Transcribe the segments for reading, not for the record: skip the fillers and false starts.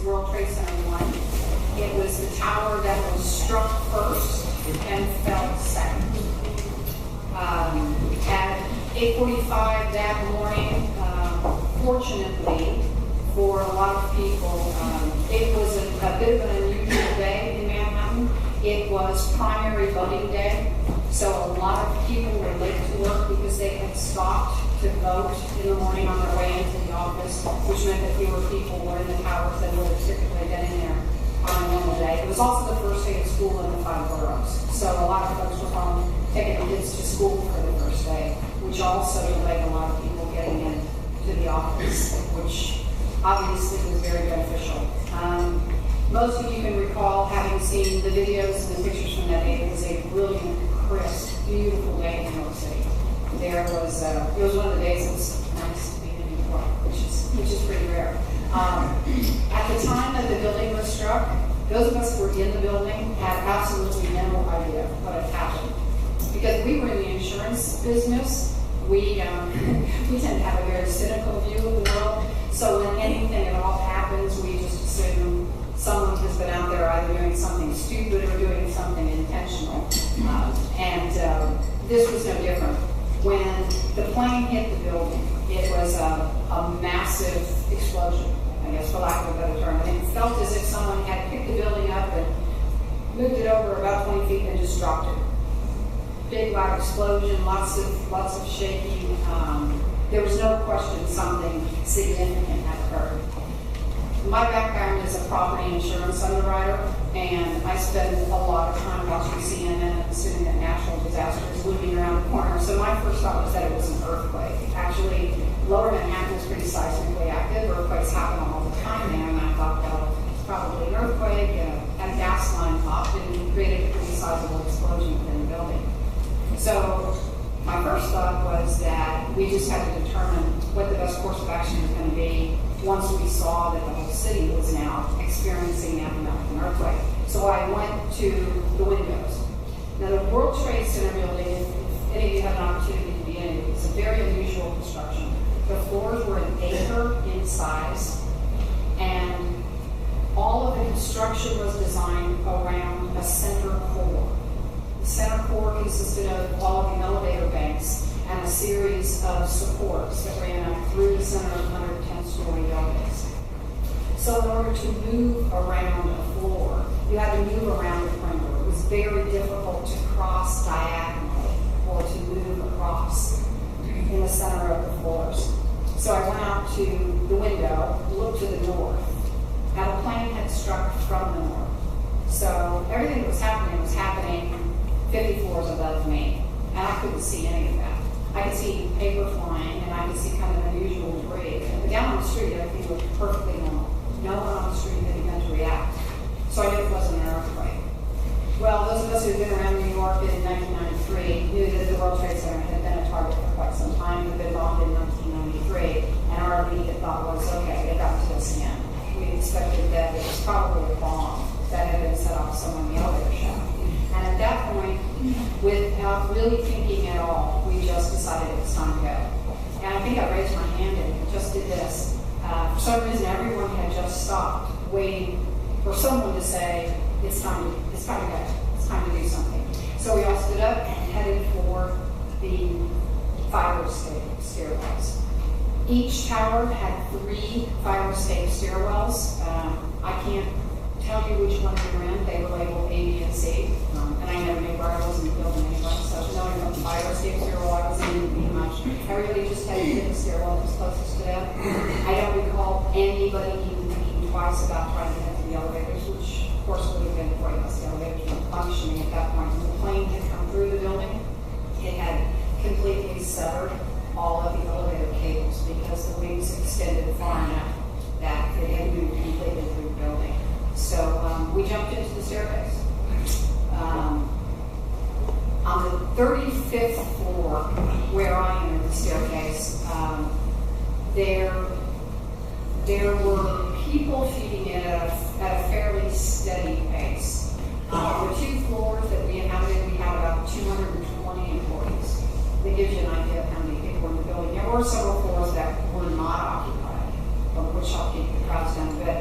World Trade Center 1. It was the tower that was struck first and fell second. At 8:45 that morning, fortunately for a lot of people, it was a bit of an unusual day in Manhattan. It was primary voting day, so a lot of people were late to work because they had stopped to vote in the morning on their way into the office, which meant that fewer people were in the towers than would have typically been in there on a normal day. It was also the first day of school in the 5 boroughs, so a lot of folks were home taking their kids to school for the first day, which also delayed a lot of people getting into the office, which obviously was very beneficial. Most of you can recall having seen the videos and the pictures from that day. It was a brilliant, crisp, beautiful day in New York City. It was one of the days it was nice to be in New York, which is pretty rare. At the time that the building was struck, those of us who were in the building had absolutely no idea what had happened. Because we were in the insurance business, we tend to have a very cynical view of the world. So when anything at all happens, we just assume someone has been out there either doing something stupid or doing something intentional. This was no different. When the plane hit the building, it was a massive explosion, I guess, for lack of a better term. And it felt as if someone had picked the building up and moved it over about 20 feet and just dropped it. Big, loud explosion, lots of shaking. There was no question something significant had occurred. My background is a property insurance underwriter, and I spend a lot of time watching CNN and assuming that natural disaster is looming around the corner. So my first thought was that it was an earthquake. Actually, Lower Manhattan is pretty seismically active. Earthquakes happen all the time there, and I thought, well, it's probably an earthquake. A gas line popped and created a pretty sizable explosion within the building. So my first thought was that we just had to determine what the best course of action was going to be once we saw that the whole city was now experiencing that amount of an earthquake. So I went to the windows. Now the World Trade Center building, if any of you have an opportunity to be in it, it's a very unusual construction. The floors were an acre in size, and all of the construction was designed around a center core. The center core consisted of all of the elevator banks and a series of supports that ran up through the center of 110-story buildings. So in order to move around a floor, you had to move around the perimeter. It was very difficult to cross diagonally or to move across in the center of the floors. So I went out to the window, looked to the north. Now the plane had struck from the north. So everything that was happening 50 floors above me, and I couldn't see any of that. I could see paper flying, and I could see kind of unusual debris. But down on the street, everything looked perfectly normal. No one on the street had begun to react. So I knew it wasn't an earthquake. Well, those of us who had been around New York in 1993 knew that the World Trade Center had been a target for quite some time. It had been bombed in 1993, and our immediate thought was, okay, it got to us again. We expected that it was probably a bomb that had been set off somewhere in the elevator shaft. And at that point, without really thinking at all, we just decided it was time to go. And I think I raised my hand and just did this. For some reason, everyone had just stopped waiting for someone to say, it's time to go. It's time to do something. So we all stood up and headed for the fire escape stairwells. Each tower had 3 fire escape stairwells. I can't tell you which ones we were in. They were labeled A, B, and C. And I never knew where I was in the building anyway. So knowing what fire escape stairwell I was in didn't mean much. Everybody just had to hit the stairwell that was closest to them. I don't recall anybody even thinking twice about trying to get to the elevators, which of course would have been pointless. The elevators were functioning at that point. When the plane had come through the building, it had completely severed all of the elevator cables because the wings extended far enough that it had moved completely through the building. So we jumped into the staircase. On the 35th floor, where I entered the staircase, there were people feeding in at a fairly steady pace. The 2 floors that we inhabited, we had about 220 employees. That gives you an idea of how many people were in the building. There were several floors that were not occupied, which I'll keep the crowds down a bit.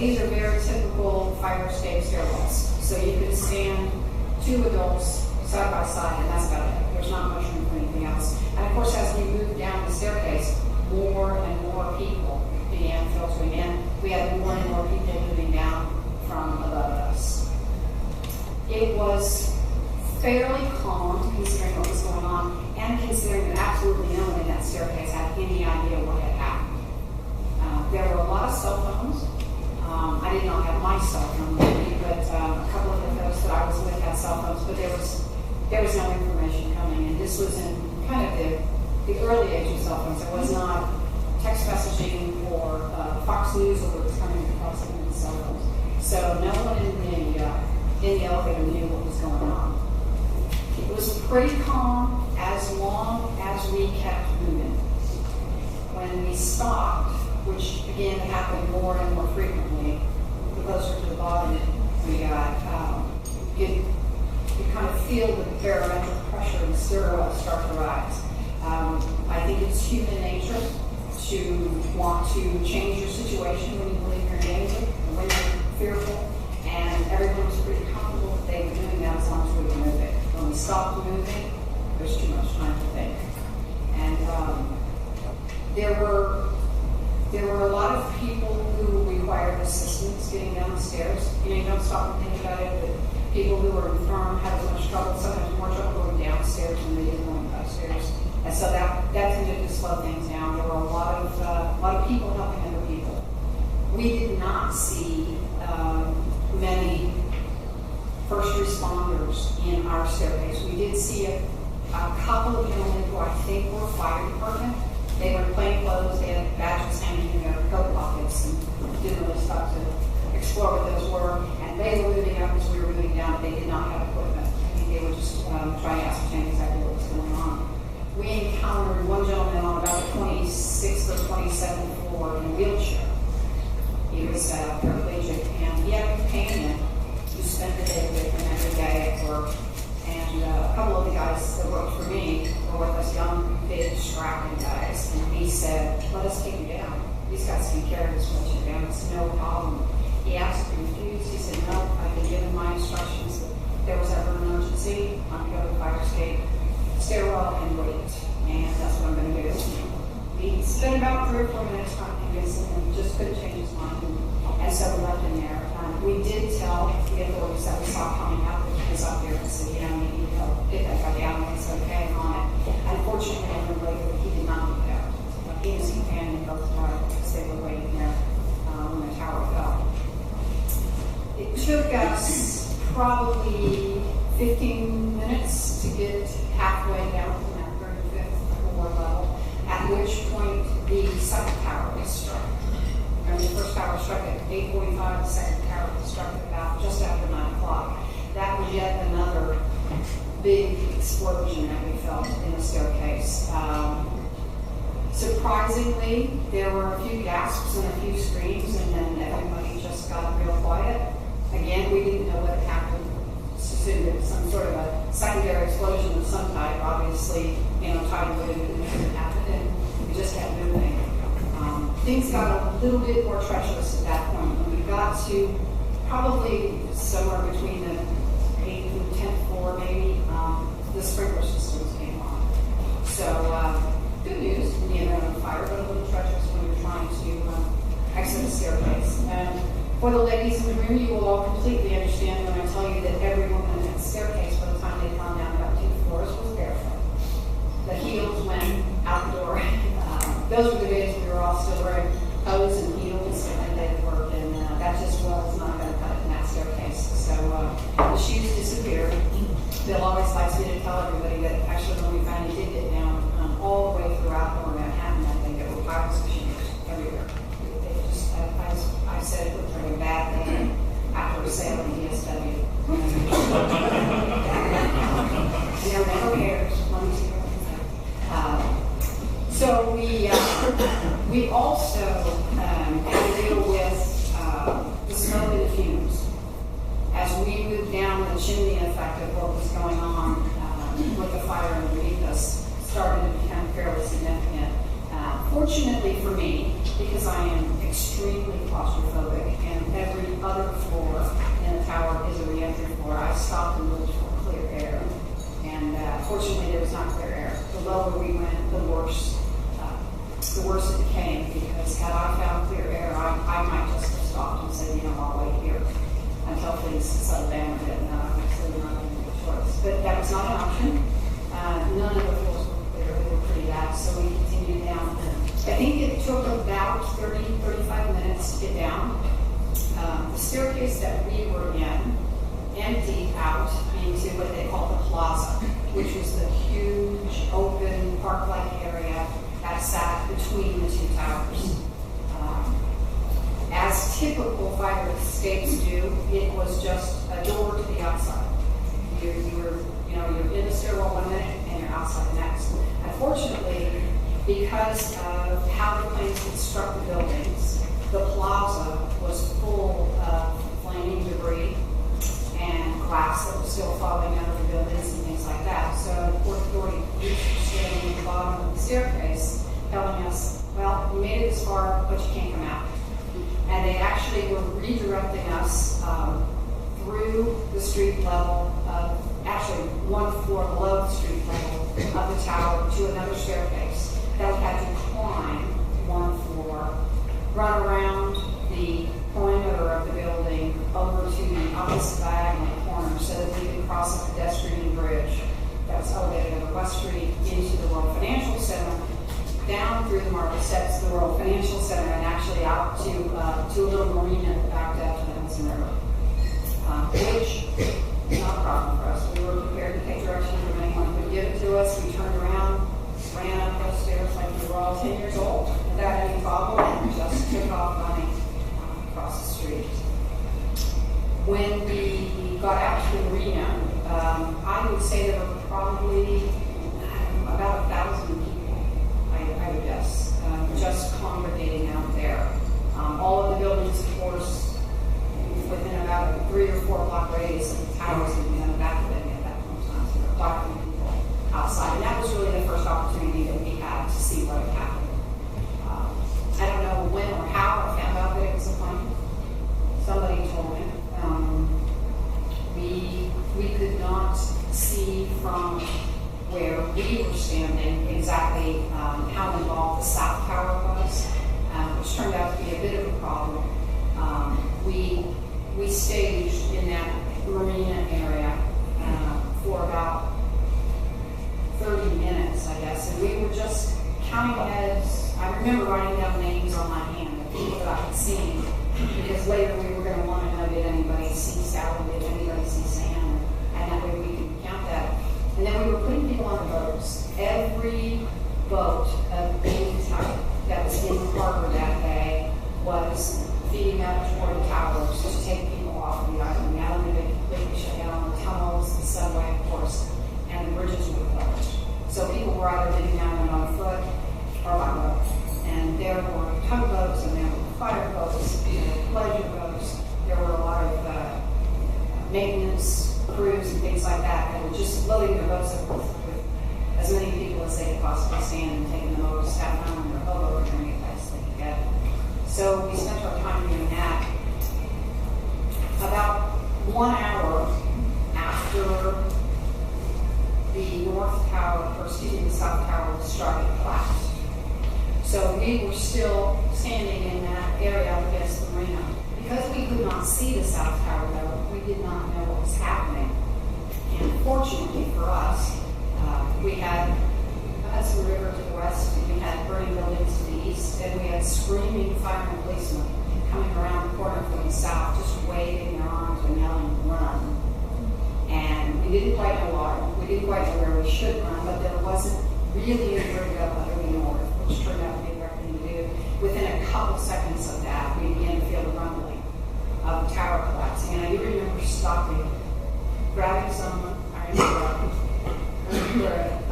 these are very typical fire escape stairwells. So you could stand 2 adults side by side, and that's about it. There's not much room for anything else. And of course, as we moved down the staircase, more and more people began filtering in. We had more and more people moving down from above us. It was fairly calm considering what was going on, and considering that absolutely no one in that staircase had any idea what had happened. There were a lot of cell phones. I did not have my cell phone with me, but a couple of the folks that I was with had cell phones, but there was no information coming in. This was in kind of the early age of cell phones. There was not text messaging or Fox News alerts coming across the cell phones. So no one in the elevator knew what was going on. It was pretty calm as long as we kept moving. When we stopped, which again happened more and more frequently, the closer to the bottom we got, you kind of feel the barometric pressure in the stairwell start to rise. I think it's human nature to want to change your situation when you believe you're in danger, when you're fearful, and everyone was pretty comfortable that they were doing that as long as we were moving. When we stopped moving, there's too much time to think. And there were a lot of people who required assistance getting down the stairs. You don't stop and think about it, but people who were infirm had as much trouble, sometimes more trouble going downstairs than they did going upstairs. And so that tended to slow things down. There were a lot of people helping other people. We did not see many first responders in our staircase. We did see a couple of gentlemen who I think were fire department. They were in plain clothes, they had badges hanging in their coat pockets, and didn't really stop to explore what those were. And they were moving up as we were moving down, but they did not have equipment. I think they were just trying to ascertain exactly what was going on. We encountered one gentleman on about the 26th or 27th floor in a wheelchair. He was paraplegic, and he had a companion who spent the day with him every day at work. And a couple of the guys that worked for me were with us, young, big, strapping guys. And he said, "Let us take you down. These guys can carry this wheelchair down. It's no problem." He absolutely refused. He said, "No, I've been given my instructions that if there was ever an emergency, I'm going to go to the fire escape stairwell and wait. And that's what I'm going to do." He spent about 3 or 4 minutes trying to convince him, and just couldn't change his mind. And so we left him there. We did tell the authorities that we saw coming out that he was up there and said, "You know, we need to help get that guy down, and it's okay on it." Unfortunately, I learned later that he did not get out. He and his companion both died because they were waiting there when the tower fell. It took us probably 15 minutes to get halfway down from that 35th floor level, at which point the second tower was struck. And the first tower struck at 8:45, the second tower was struck at about just after 9 o'clock. That was yet another big explosion that we felt in the staircase. Surprisingly, there were a few gasps and a few screams, and then everybody just got real quiet. Again, we didn't know what had happened. It was some sort of a secondary explosion of some type, obviously, tidal wave didn't happen, and we just kept moving. Things got a little bit more treacherous at that point. When we got to probably somewhere between the 8th and 10th floor, maybe, the sprinkler systems came on. So, good news in the event of a fire, but a little treacherous when you're trying to exit the staircase. And for the ladies in the room, you will all completely understand when I tell you that every woman in that staircase, by the time they'd gone down about 2 floors, was barefoot. The heels went out the door. Those were the days we were all still wearing hose and heels and they work, and that just was not going to cut it in that staircase. So the shoes disappeared. Bill always likes me to tell everybody that actually when we finally did get down all the way throughout Lower Manhattan, I think there were piles of shoes everywhere. They just, I said it looked like a bad thing after a sale in DSW. Never cares. So we also had to deal with the smoke and the fumes. As we moved down the chimney effect of what was going on with the fire underneath us started to become fairly significant. Fortunately for me, because I am extremely claustrophobic, and lower we went, the worse it became, because had I found clear air, I might just have stopped and said, I'll wait here until things settle down a bit, and I'm actually not going to make a choice. But that was not an option. None of the floors were clear, they were pretty bad, so we continued down. I think it took about 35 minutes to get down. The staircase that we were in emptied out into what they call the plaza, which was the huge, open, park-like area that sat between the two towers. As typical fire escapes do, it was just a door to the outside. You're in the stairwell one minute and you're outside the next. Unfortunately, because of how the planes had struck the buildings, the plaza was full of flaming debris and glass that was still falling out of the buildings and things like that. So the Port Authority police were standing at the bottom of the staircase telling us, well, you made it this far, but you can't come out. And they actually were redirecting us through the street level of, actually one floor below the street level of the tower to another staircase that we had to climb one floor, run around the perimeter of the building over to the opposite diagonal corner so that we could cross a pedestrian bridge that was elevated over West Street into the World Financial Center, down through the marble steps to the World Financial Center, and actually out to a little marina that backed up to the Hudson River, which is not a problem for us. We were prepared to take direction from anyone who would give it to us. We turned around, ran up those stairs like we were all 10 years old without any problem, and just took off running across the street. When we got out to the marina, I would say there were probably about 1,000 people, I would guess, just congregating out there. All of the buildings, of course, within about a 3 or 4 block radius of the towers had been evacuated at that point in time. So there were quite a few people outside. And that was really the first opportunity that we had to see what had happened. I don't know when or how I found out that it was a plane. Somebody told me. We could not see from where we were standing exactly how involved the South Tower was, which turned out to be a bit of a problem. We staged in that marina area for about 30 minutes, I guess, and we were just counting heads. I remember writing down names on my hand of people that I had seen, because later we were going to want to know, did anybody see Sally, did anybody see Sam, and that way we could count that. And then we were putting people on the boats. Every boat of any type that was in the harbor that day was feeding up toward the towers to take people off the island. The island had been completely shut down, the tunnels, the subway, of course, and the bridges were closed. So people were either getting down on foot or by boat. And there were tugboats, and there were fire boats, pleasure boats. There were a lot of maintenance crews and things like that that were just loading their boats up with as many people as they could possibly stand and taking them over to Staten Island or Hoboken or any place they could get. So we spent our time doing that. About 1 hour after the South Tower started to collapse. So we were still standing in that area up against the marina. Because we could not see the South Tower, though, we did not know what was happening. And fortunately for us, we had Hudson River to the west, and we had burning buildings to the east, and we had screaming firemen and policemen coming around the corner from the south, just waving their arms and yelling, "Run." And we didn't quite know why. We didn't quite know where we should run, but there wasn't really anywhere to go other than north, which turned out to be the right thing to do. Within a couple seconds of that, we began to feel the rumbling of the tower collapsing. And I do remember stopping, grabbing someone. I remember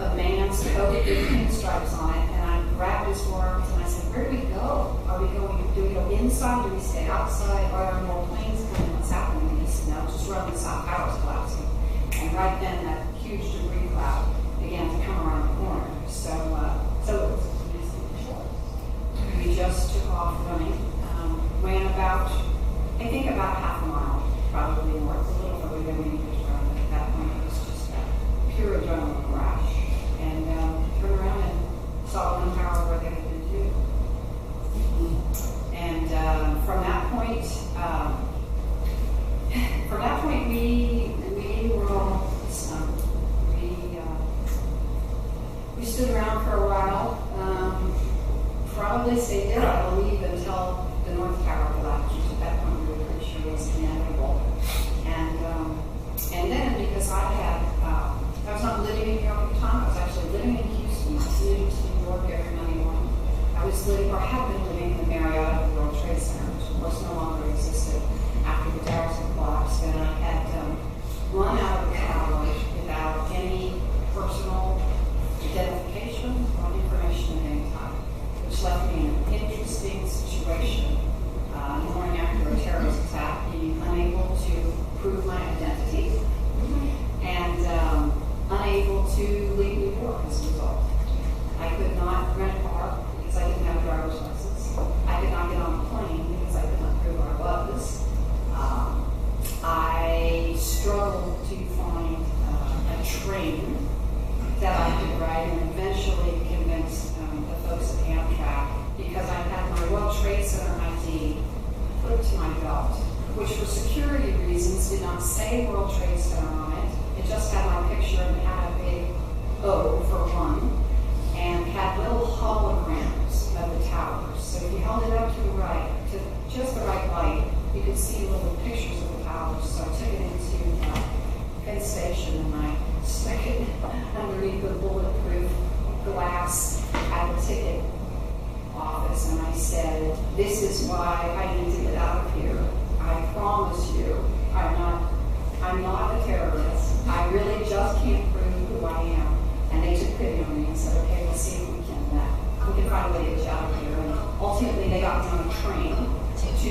a man's coat with pinstripes on it, and I grabbed his arms and I said, "Where do we go? Do we go inside? Do we stay outside? Are there more planes coming? What's happening?" And he said, "No, just run, the South Tower's collapsing." And right then, that huge debris cloud began to come around the corner. So it was short. We just took off running, ran about half a mile, probably north, a little further than we needed to run. At that point, it was just a pure adrenaline rush. And turned developed, which for security reasons did not say World Trade Center on it. It just had my picture and had a big O for one, and had little holograms of the towers. So if you held it up to the right, to just the right light, you could see little pictures of the towers. So I took it into Penn Station and I stuck it underneath the bulletproof glass at the ticket office, and I said, "This is why I need to get out of here. I promise you, I'm not a terrorist. I really just can't prove who I am." And they took pity on me and said, "Okay, we'll see if we can find a way to get you out of here." And ultimately, they got me on a train to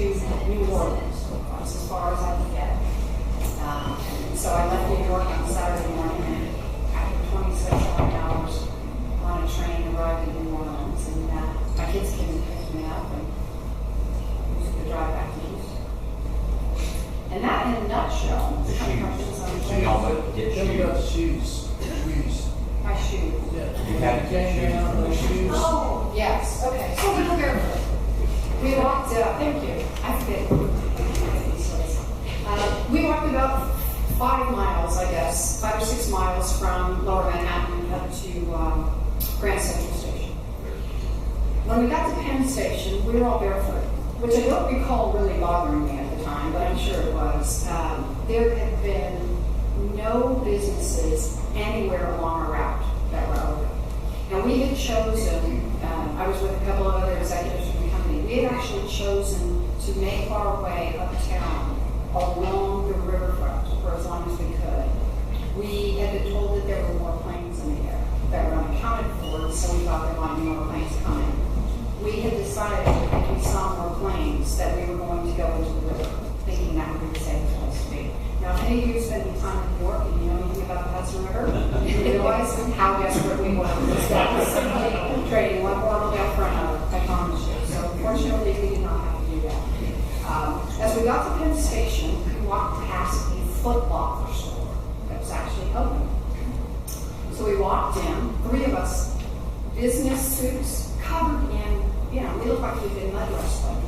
New Orleans. That's as far as I could get. So I left New York on Saturday morning, and after 26 hours on a train, arrived in New Orleans. And my kids came and picked me up, and we took the drive back to Houston. And that, in a nutshell, The kind of shoes. comes on the So y'all would get Tell me shoes. about the shoes. Shoes. my shoes. Yeah. You had to get Came down shoes. with shoes. Oh, yes, okay, so we were barefoot. We walked, thank you, I forget. We walked about 5 miles, I guess, 5 or 6 miles from Lower Manhattan up to Grand Central Station. When we got to Penn Station, we were all barefoot, which I don't recall really bothering me at the time, but I'm sure it was. There had been no businesses anywhere along our route that were open. And we had chosen, I was with a couple of other executives from the company, we had actually chosen to make our way uptown along the riverfront for as long as we could. We had been told that there were more planes in the air that were unaccounted for, so we thought there might be more planes coming. We had decided that if we saw more planes that we were going to go into the river, thinking that would be the safest place to be. Now, if any of you spend any time in New York and you know anything about the Hudson River, you realize how desperate we were. That was simply trading one world down front of, I promise you. So, fortunately, we did not have to do that. As we got to Penn Station, we walked past a Foot Locker store that was actually open. So we walked in, 3 of us, business suits, covered in, we looked like we'd been mud wrestling.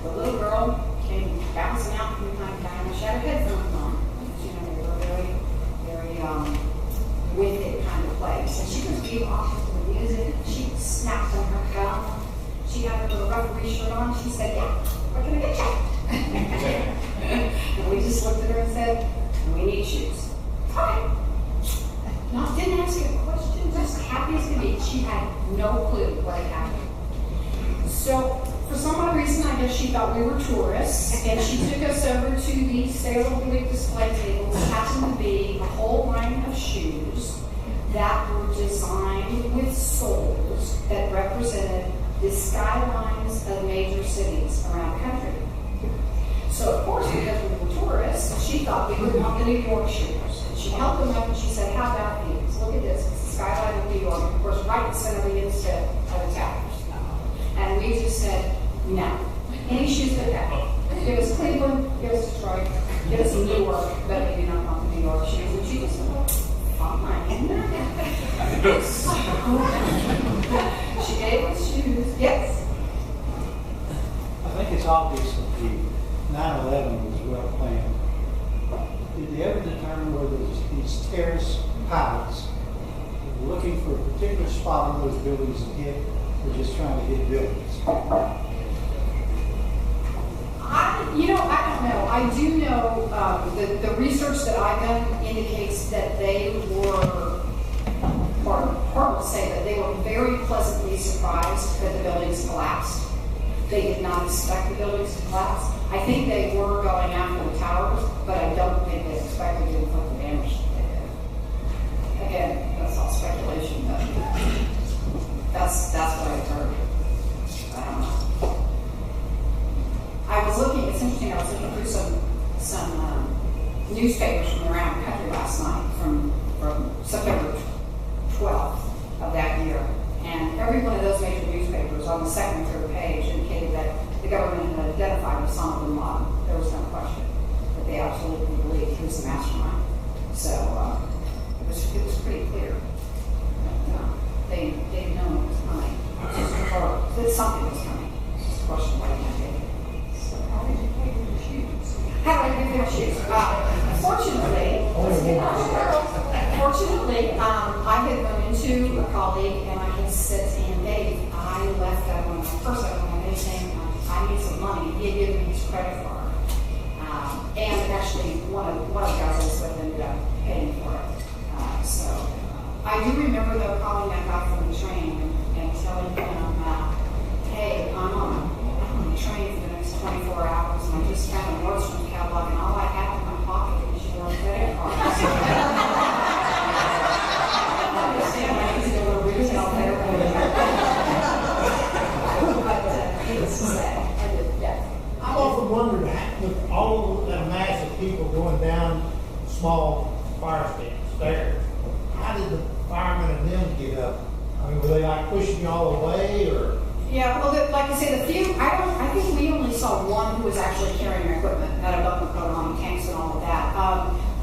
The little girl came bouncing out from behind the counter. She had her headphones on. They were very, very wicked kind of place. And she was being off to the music. She snapped on her cuff. She had her little referee shirt on. She said, "Yeah, what can I get you?" And we just looked at her and said, "We need shoes." Okay. Didn't ask her a question, just happy as could be. She had no clue what had happened. So, for some odd reason, I guess she thought we were tourists, and she took us over to the sale of the week display table, which happened to be a whole line of shoes that were designed with soles that represented the skylines of major cities around the country. So, of course, because we were tourists, she thought we would want the New York shoes. She held them up and she said, "How about these? Look at this. It's the skyline of New York." Of course, right in the center of the instead of the towers. And we just said, "No. Any shoes but that. Give us Cleveland, give us Detroit, give us Newark, but we do not want the New York shoes." And she just went, "Fine." She gave us shoes. Yes. I think it's obvious that the 9/11 was well planned. Did they ever determine whether these terrorist pilots were looking for a particular spot on those buildings to hit, or just trying to hit buildings? I don't know. I do know the research that I've done indicates that they were, or will say that they were very pleasantly surprised that the buildings collapsed. They did not expect the buildings to collapse. I think they were going after the towers, but I don't think they expected to inflict the damage that they did. Again, that's all speculation, but that's what I've heard. I don't know. I was looking, it's interesting, I was looking through some newspapers from around the country last night from September 12th of that year. And every one of those major newspapers on the second or third page indicated that the government had identified Osama bin Laden. There was no question that they absolutely believed he was the mastermind. So it was pretty clear that they'd known it was coming, or that something was coming. It's just a question of why they did it. So, How do I get their shoes? Fortunately, I had run into a colleague and I had said to him, Dave, I left that one. First, I don't have anything. I need some money. He had given me his credit card. And actually, one of the guys I was with ended up paying for it. I do remember, though, calling that guy from the train and telling him, hey, I'm on the train for the next 24 hours, and I just found a notice from the catalog, and all I have in my pocket is your credit card. I understand why he's a little retail there. But needless to say, I did, yeah. I've often wondered, with all of that mass of people going down small fire stairs, how did the firemen and them get up? I mean, were they like pushing you all away, or? Yeah, well, like I say, the few, I think we only saw one who was actually carrying equipment, had a bucket coat on, tanks and all of that.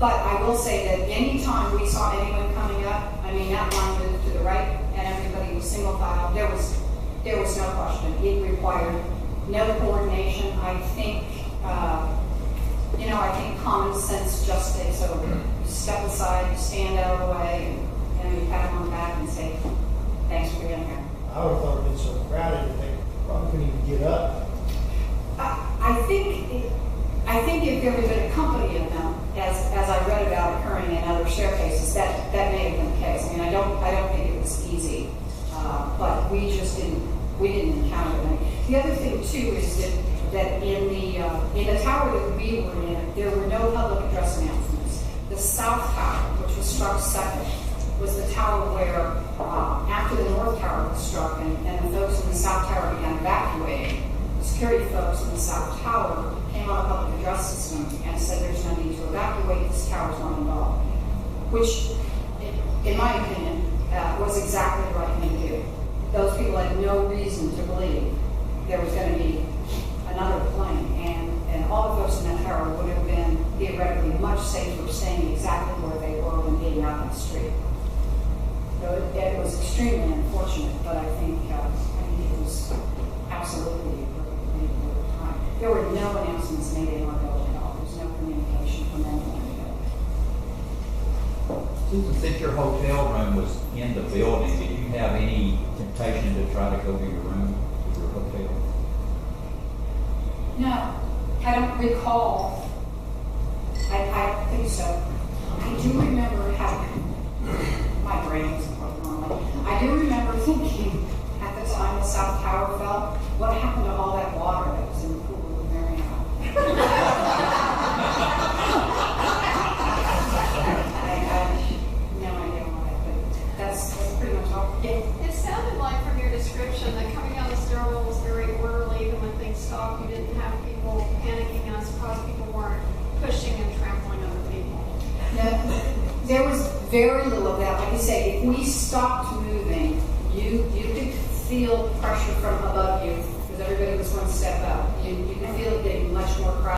But I will say that anytime we saw anyone coming up, I mean, that line moved to the right and everybody was single file, there was no question. It required no coordination. I think, I think common sense just takes over. You step aside, you stand out of the way, and you pat them on the back and say, thanks for being here. I would have thought it'd been so crowded that they probably couldn't even get up. I think if there was been a company of them, as I read about occurring in other staircases, that may have been the case. I mean, I don't think it was easy, but we didn't encounter them. The other thing too is that in the tower that we were in, there were no public address announcements. The South Tower, which was struck second, was the tower where, after the North Tower was struck and the folks in the South Tower began evacuating, the security folks in the South Tower came on a public address system and said there's no need to evacuate, this tower's not involved. Which, in my opinion, was exactly the right thing to do. Those people had no reason to believe there was going to be another plane, and all the folks in that tower would have been theoretically much safer staying exactly where they were than being out in the street. So it was extremely unfortunate, but I think it was absolutely appropriate at the time. There were no announcements made in our building at all. There was no communication from anyone in the building. Susan, since your hotel room was in the building, did you have any temptation to try to go to your room, to your hotel? No, I don't recall. I think so. I do remember having, my brain is normally. I do remember thinking at the time the South Tower fell, what happened to all that water that was in the pool of Mariana? I have no idea why, but that's pretty much all. Yeah. It sounded like from your description that coming down the stairwell was very orderly, even when things stopped, you didn't have people panicking, and I suppose people weren't pushing and trampling other people. No, there was very little of that. Like I say, if we stopped moving, you could feel pressure from above you because everybody was one step up. You could feel it getting much more crowded.